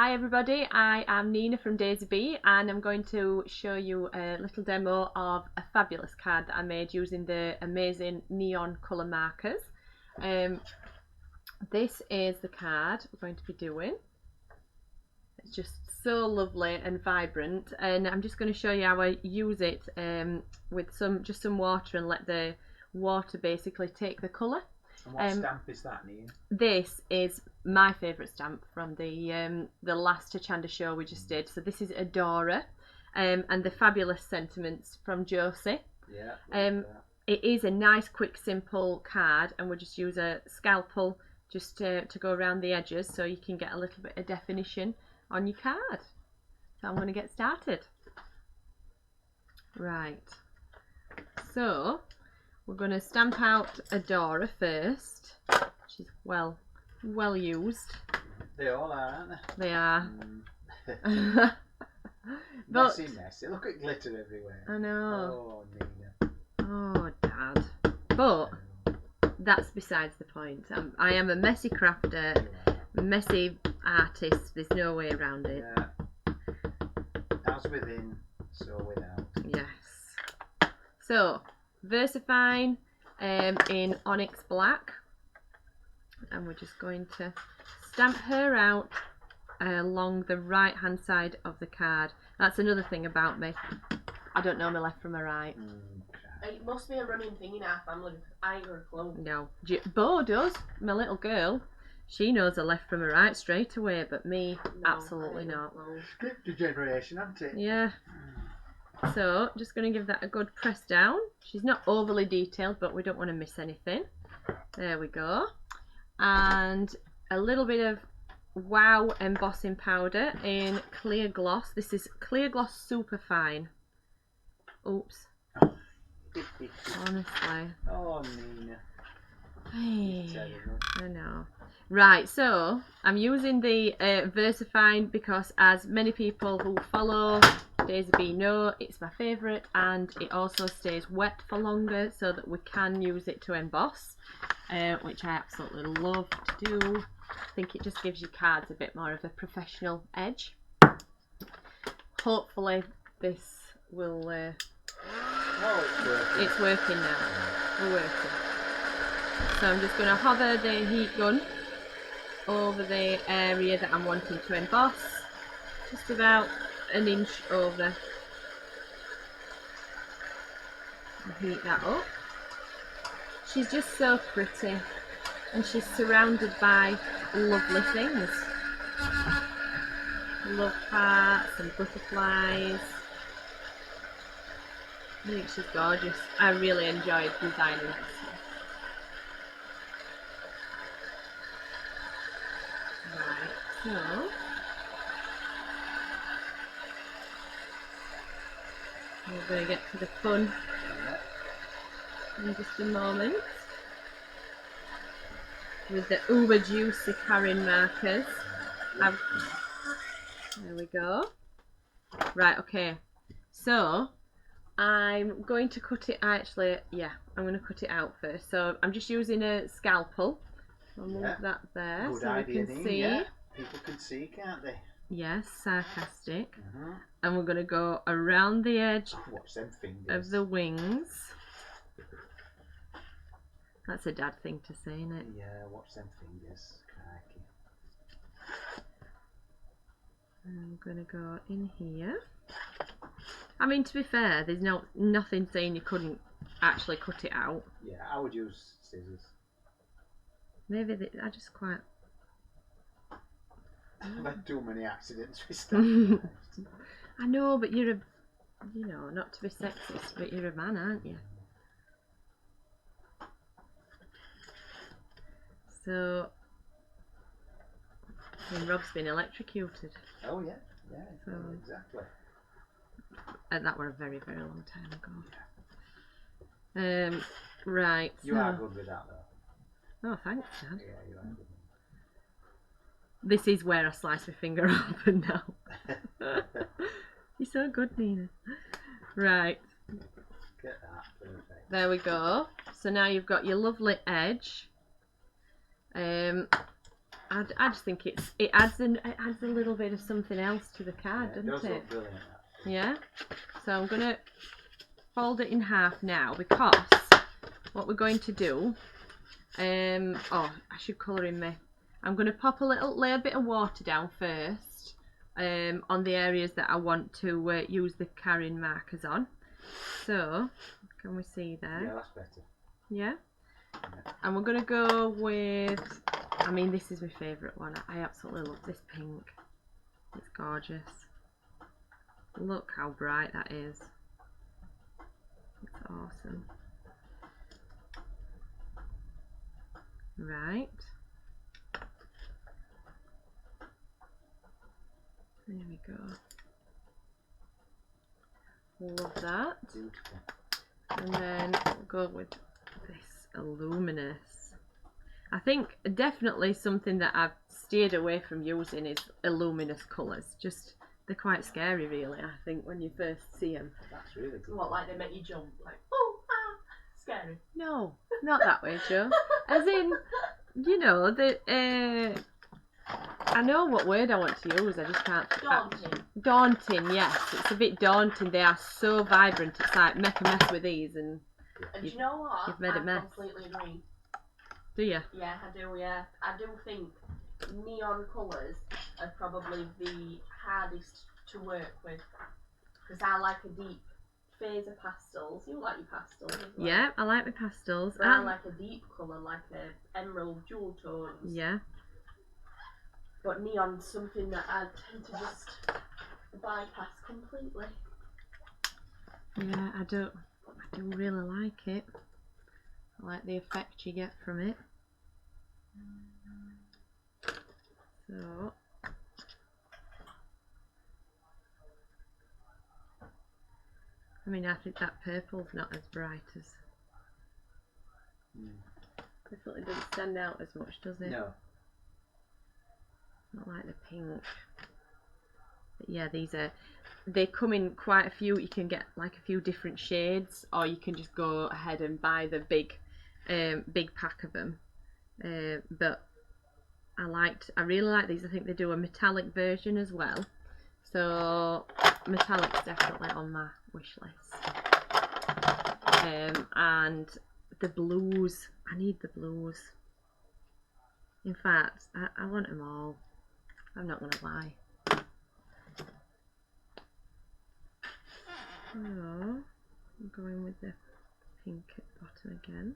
Hi everybody, I am Nina from Daisy Bee and I'm going to show you a little demo of a fabulous card that I made using the amazing neon colour markers. This is the card we're going to be doing. It's just so lovely and vibrant, and I'm just going to show you how I use it with just some water and let the water basically take the colour. And what stamp is that, Nina? This is my favourite stamp from the last Tachanda show we just did. So this is Adora, and the fabulous sentiments from Josie. Yeah. It is a nice, quick, simple card, and we'll just use a scalpel just to go around the edges so you can get a little bit of definition on your card. So I'm going to get started. Right. So we're going to stamp out Adora first. She's well used. They all are, aren't they? They are. Messy. Look at glitter everywhere. I know. Oh, Nina. Oh, Dad. But that's besides the point. I am a messy crafter, messy artist. There's no way around it. Yeah. As within, so without. Yes. So, VersaFine in Onyx Black, and we're just going to stamp her out along the right hand side of the card. That's another thing about me, I don't know my left from my right. It must be a running thing in our family. I ain't got a clue. No, Bo does, my little girl. She knows her left from her right straight away, but me, No, absolutely not. Skipped a generation, hasn't it? Yeah. So, just going to give that a good press down. She's not overly detailed, but we don't want to miss anything. There we go. And a little bit of Wow embossing powder in clear gloss. This is clear gloss super fine. Oops. Honestly. Oh, Nina. Hey, I know. Right, so I'm using the VersaFine because, as many people who follow Daisy Bee know, it's my favourite, and it also stays wet for longer so that we can use it to emboss, which I absolutely love to do. I think it just gives your cards a bit more of a professional edge. Hopefully this will... Oh, it's working now. We're working. So I'm just going to hover the heat gun over the area that I'm wanting to emboss, just about an inch over. Heat that up. She's just so pretty, and she's surrounded by lovely things. Love hearts and butterflies. I think she's gorgeous. I really enjoyed designing this. Right, so we're going to get to the fun in just a moment with the uber juicy Karen markers. There we go. Right, okay. So I'm going to cut it, actually, yeah, I'm going to cut it out first. So I'm just using a scalpel. I'll move that there good so idea, we can see. Yeah. People can see, can't they? Yes, sarcastic. And we're going to go around the edge Watch them fingers. of the wings. That's a dad thing to say, isn't it? Yeah, watch them fingers. Crikey. I'm going to go in here. I mean, to be fair, there's nothing saying you couldn't actually cut it out. Yeah, I would use scissors. Maybe I just quite... I've had too many accidents with stuff. I know, but you're a... You know, not to be sexist, but you're a man, aren't you? So... And Rob's been electrocuted. Oh, yeah. Yeah, so, exactly. And that were a very, very long time ago. Right. You are good with that, though. Oh, thanks, Dad. Yeah, you are good. This is where I slice my finger open now. You're so good, Nina. Right. Get that, perfect. There we go. So now you've got your lovely edge. I just think it adds a little bit of something else to the card, It doesn't does it? look brilliant. That. Yeah. So I'm gonna fold it in half now because what we're going to do. Oh, I should colour in me. I'm gonna lay a bit of water down first. On the areas that I want to use the carrying markers on. So, can we see there? Yeah, that's better. Yeah? And we're going to go with, I mean, this is my favourite one. I absolutely love this pink. It's gorgeous. Look how bright that is. It's awesome. Right. There we go. Love that. Beautiful. And then we'll go with this luminous. I think definitely something that I've steered away from using is luminous colours. Just they're quite scary, really. I think when you first see them. That's really good. What, like they make you jump? Like, oh, ah, scary. No, not that way, Joe. As in, you know, I know what word I want to use. I just can't. Daunting. Daunting, yes. It's a bit daunting. They are so vibrant. It's like make a mess with these and. And do you know what? You've made a mess. Completely agree. Do you? Yeah, I do. Yeah, I do think neon colours are probably the hardest to work with because I like a deep phase of pastels. You like your pastels as well. Yeah, I like my pastels. But I like a deep colour, like a emerald jewel tones. Yeah. But neon's something that I tend to just bypass completely. Yeah, I do really like it. I like the effect you get from it. So I mean, I think that purple's not as bright as definitely doesn't stand out as much, does it? No. Not like the pink. But yeah, they come in quite a few. You can get like a few different shades, or you can just go ahead and buy the big pack of them. But I really like these. I think they do a metallic version as well. So metallic's definitely on my wish list. And the blues. I need the blues. In fact, I want them all. I'm not going to lie. So, I'm going with the pink at the bottom again.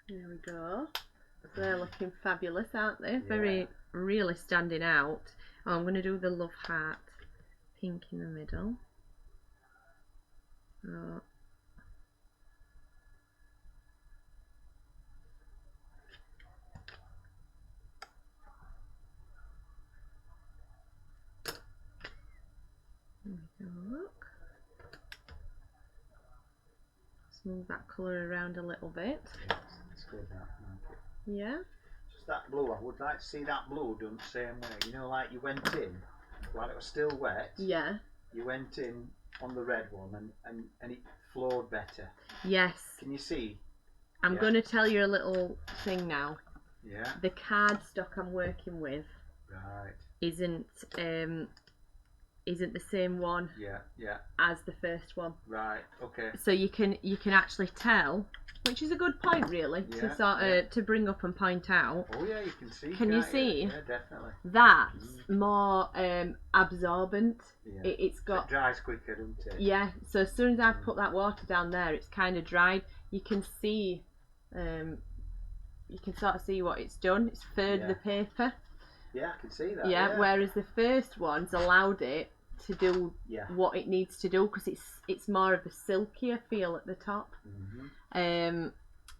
There we go. So they're looking fabulous, aren't they? Yeah. Really standing out. Oh, I'm going to do the love heart pink in the middle. So, there we go, look. Smooth that colour around a little bit. Yes, it's good that. Yeah. Just that blue, I would like to see that blue done the same way. You know, like you went in while it was still wet. Yeah. You went in on the red one and it flowed better. Yes. Can you see? I'm going to tell you a little thing now. Yeah. The cardstock I'm working with Right. isn't the same one Yeah. as the first one. Right. Okay. So you can actually tell, which is a good point really to sort of to bring up and point out. Oh yeah, you can see. Can you see? Yeah, definitely. That's more absorbent. Yeah. It's got It dries quicker, doesn't it? yeah. So as soon as I've put that water down there, it's kind of dried. You can see, you can sort of see what it's done. It's furred the paper. Yeah, I can see that. Yeah. Whereas the first one's allowed it to do what it needs to do because it's more of a silkier feel at the top.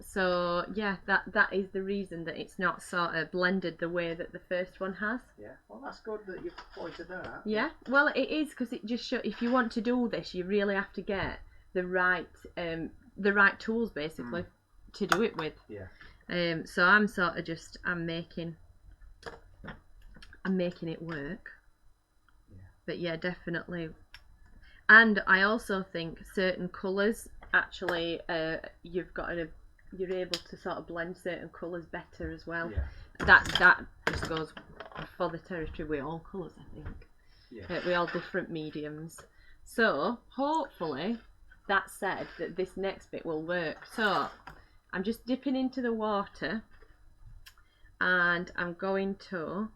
So yeah, that is the reason that it's not sort of blended the way that the first one has. Yeah, well that's good that you've pointed that out. Yeah, well it is because it just shows if you want to do this, you really have to get the right tools basically to do it with. Yeah. So I'm sort of just I'm making it work. But yeah, definitely. And I also think certain colours actually you're able to sort of blend certain colours better as well. Yeah. That just goes for the territory with all colours, I think. Yeah. With all different mediums. So hopefully that said that this next bit will work. So I'm just dipping into the water and I'm going to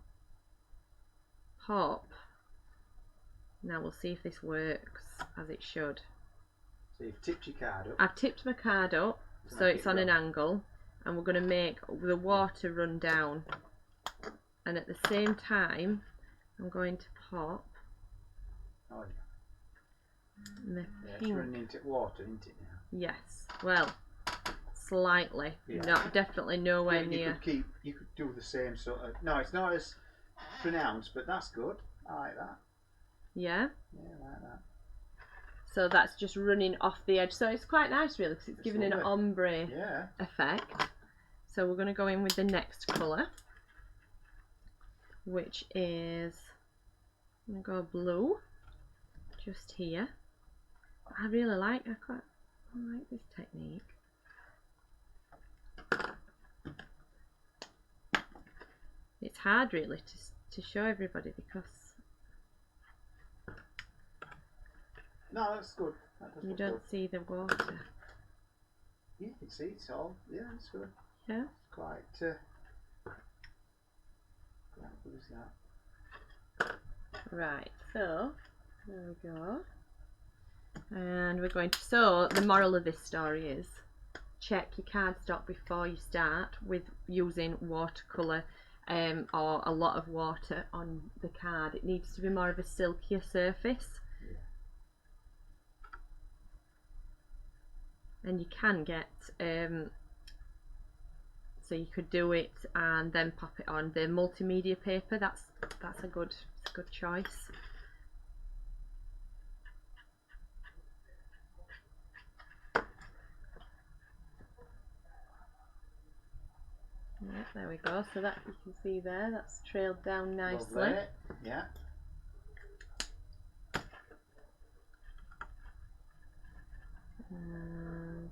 pop. Now we'll see if this works as it should. So you've tipped your card up. I've tipped my card up so it's on an angle, and we're going to make the water run down, and at the same time I'm going to pop Oh my yeah. It's pink. running into water, isn't it now? Yes, well, slightly, Yeah. definitely nowhere near. You could do the same sort of. No, it's not as pronounced, but that's good. I like that. Yeah. Yeah, I like that. So that's just running off the edge. So it's quite nice, really, because it's giving an lovely. ombre Yeah. effect. So we're going to go in with the next colour, which is, I'm going to go blue, just here. I really like, I like this technique. It's hard, really, to show everybody because No, that's good. That does you look don't good. see the water. Yeah, you can see it's all. Yeah, it's good. Yeah. It's quite good as that. Right, so there we go. And we're going to, so the moral of this story is check your cardstock before you start with using watercolour or a lot of water on the card. It needs to be more of a silkier surface. Yeah. And you can get so you could do it and then pop it on the multimedia paper. That's a good choice. Yeah, there we go. So that you can see there, that's trailed down nicely. Lovely. Yeah. And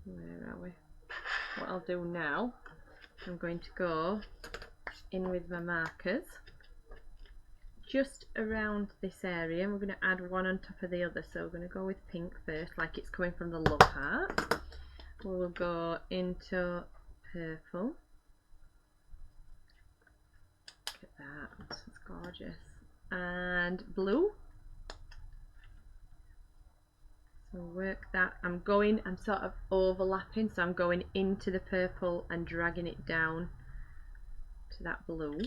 where are we? What I'll do now, I'm going to go in with my markers just around this area, and we're going to add one on top of the other. So we're going to go with pink first, like it's coming from the love heart. We'll go into purple. Look at that, it's gorgeous. And blue. So work that. I'm sort of overlapping, so I'm going into the purple and dragging it down to that blue.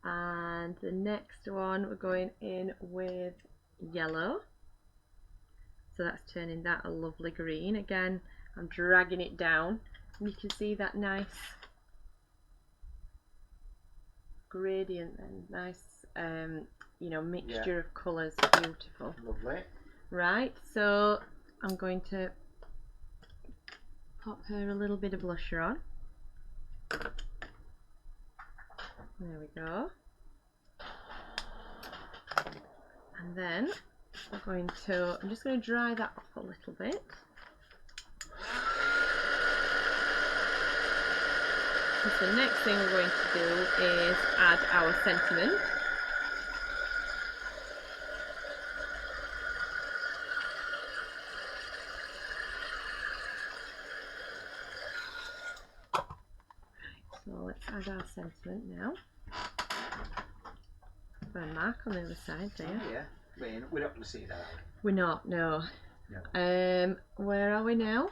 And the next one, we're going in with yellow. So that's turning that a lovely green. Again, I'm dragging it down. And you can see that nice gradient and nice, you know, mixture of colours. Beautiful. Lovely. Right, so I'm going to pop her a little bit of blusher on. There we go. And then I'm just going to dry that off a little bit. So the next thing we're going to do is add our sentiment. So let's add our sentiment now. Got a mark on the other side there. Oh, yeah. We're not going to see that, are We're not, no. No. Where are we now?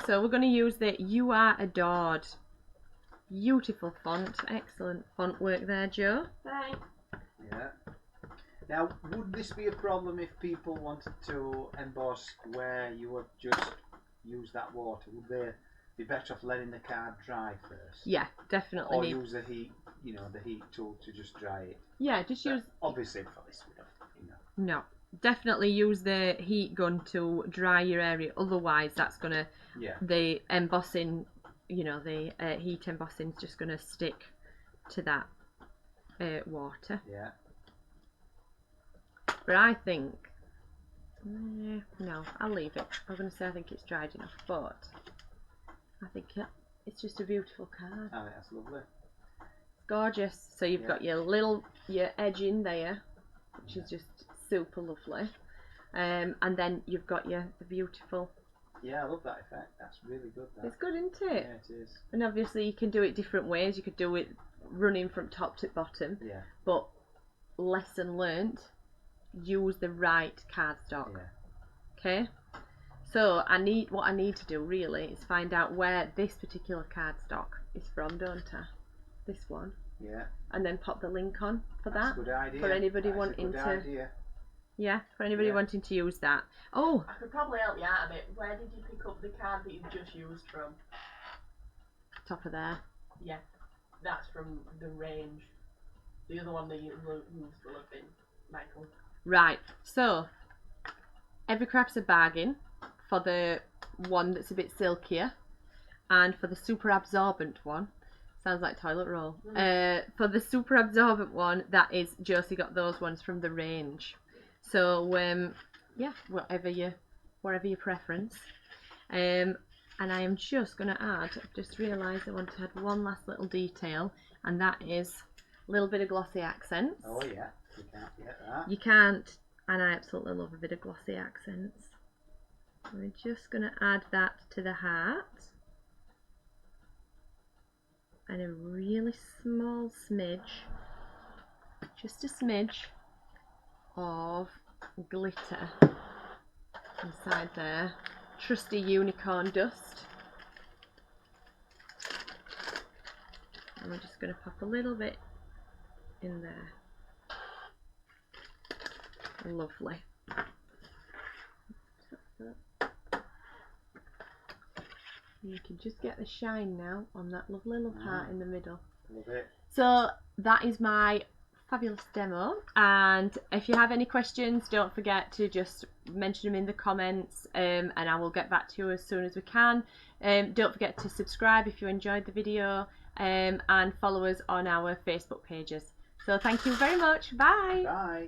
So we're going to use the You Are Adored. Beautiful font, excellent font work there, Jo. Thanks. Yeah. Now, would this be a problem if people wanted to emboss where you would just use that water? Would they be better off letting the card dry first? Yeah, definitely. Or use the heat, the heat tool to just dry it? Yeah, just use. Obviously, for this, we don't, No, definitely use the heat gun to dry your area. Otherwise, that's gonna the embossing. The heat embossing is just gonna stick to that water. Yeah. But I think, no, I'll leave it. I'm going to say I think it's dried enough, but I think it's just a beautiful card. Oh, that's lovely. Gorgeous. So you've got your edge in there, which is just super lovely. And then you've got the beautiful. Yeah, I love that effect. That's really good. That. It's good, isn't it? Yeah, it is. And obviously you can do it different ways. You could do it running from top to bottom. Yeah. But lesson learnt, use the right cardstock. Yeah. Okay? So what I need to do really is find out where this particular cardstock is from, don't I? This one. Yeah. And then pop the link on for That's that. a good idea. For anybody That's wanting a good to. Idea. Yeah, for anybody wanting to use that. Oh! I could probably help you out a bit. Where did you pick up the card that you've just used from? Top of there. Yeah, that's from the range. The other one that you used will have been Michael. Right, so every craft's a bargain for the one that's a bit silkier, and for the super absorbent one, sounds like toilet roll. For the super absorbent one, that is Josie got those ones from the range. So yeah, whatever your preference. And I am just going to add, I've just realised I want to add one last little detail, and that is a little bit of glossy accents. Oh yeah, you can't get that. You can't, and I absolutely love a bit of glossy accents. We're just going to add that to the heart. And a really small smidge, just a smidge of glitter inside there. Trusty unicorn dust. And we're just going to pop a little bit in there. Lovely. You can just get the shine now on that lovely love heart in the middle. Love it. So that is my fabulous demo, and if you have any questions, don't forget to just mention them in the comments, and I will get back to you as soon as we can. Don't forget to subscribe if you enjoyed the video, and follow us on our Facebook pages. So thank you very much. Bye. Bye.